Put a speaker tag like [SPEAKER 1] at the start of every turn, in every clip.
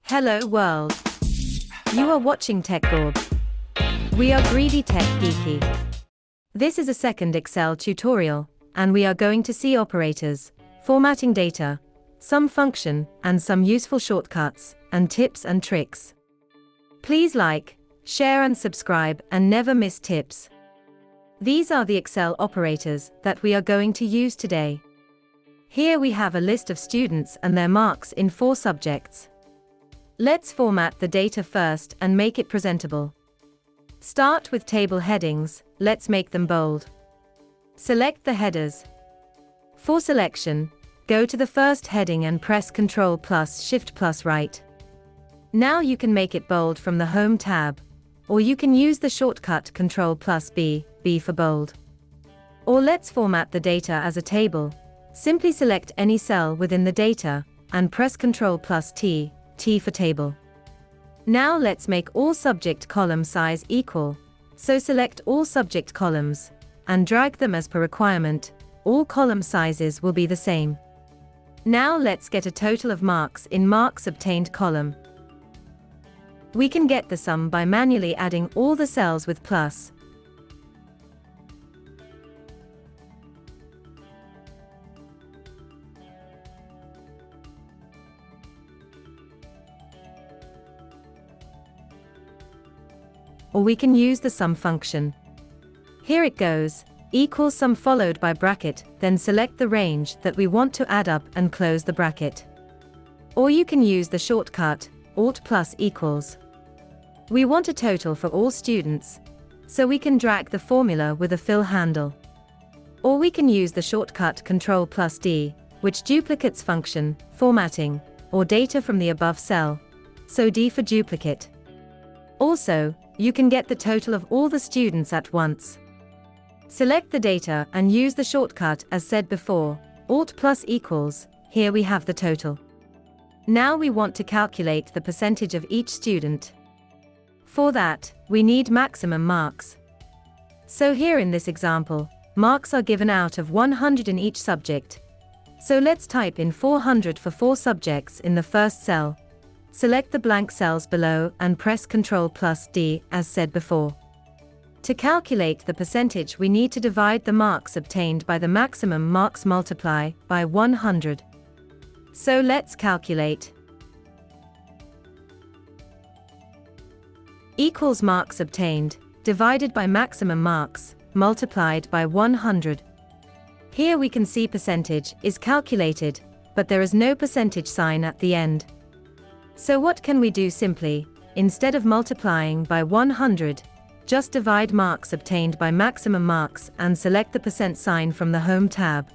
[SPEAKER 1] Hello world. You are watching Tech Gorb. We are greedy tech geeky. This is a second Excel tutorial, and we are going to see operators, formatting data, some function, and some useful shortcuts, and tips and tricks. Please like, share and subscribe and never miss tips. These are the Excel operators that we are going to use today. Here we have a list of students and their marks in 4 subjects. Let's format the data first and make it presentable. Start with table headings, let's make them bold. Select the headers. For selection, go to the first heading and press Ctrl plus Shift plus right. Now you can make it bold from the Home tab, or you can use the shortcut Ctrl plus B for bold. Or let's format the data as a table. Simply select any cell within the data, and press Ctrl plus T for table. Now let's make all subject column size equal, so select all subject columns, and drag them as per requirement. All column sizes will be the same. Now let's get a total of marks in marks obtained column. We can get the sum by manually adding all the cells with plus. Or we can use the sum function. Here it goes, equals sum followed by bracket, then select the range that we want to add up and close the bracket. Or you can use the shortcut, Alt plus equals. We want a total for all students, so we can drag the formula with a fill handle. Or we can use the shortcut Ctrl plus D, which duplicates function, formatting, or data from the above cell, so D for duplicate. Also, you can get the total of all the students at once. Select the data and use the shortcut as said before, Alt plus equals. Here we have the total. Now we want to calculate the percentage of each student. For that, we need maximum marks. So here in this example, marks are given out of 100 in each subject. So let's type in 400 for 4 subjects in the first cell. Select the blank cells below and press Ctrl plus D as said before. To calculate the percentage, we need to divide the marks obtained by the maximum marks multiply by 100. So let's calculate. Equals marks obtained, divided by maximum marks, multiplied by 100. Here we can see percentage is calculated, but there is no percentage sign at the end. So what can we do? Simply, instead of multiplying by 100, just divide marks obtained by maximum marks and select the percent sign from the Home tab.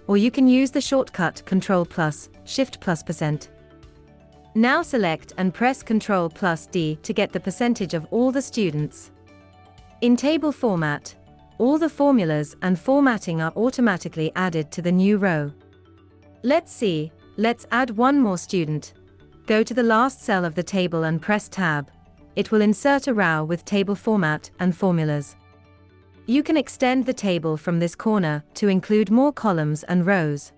[SPEAKER 1] Or you can use the shortcut Ctrl plus Shift plus %. Now select and press Ctrl plus D to get the percentage of all the students. In table format, all the formulas and formatting are automatically added to the new row. Let's see, let's add one more student. Go to the last cell of the table and press Tab. It will insert a row with table format and formulas. You can extend the table from this corner to include more columns and rows.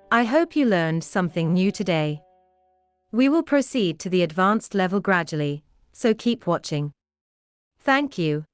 [SPEAKER 1] I hope you learned something new today. We will proceed to the advanced level gradually, so keep watching. Thank you.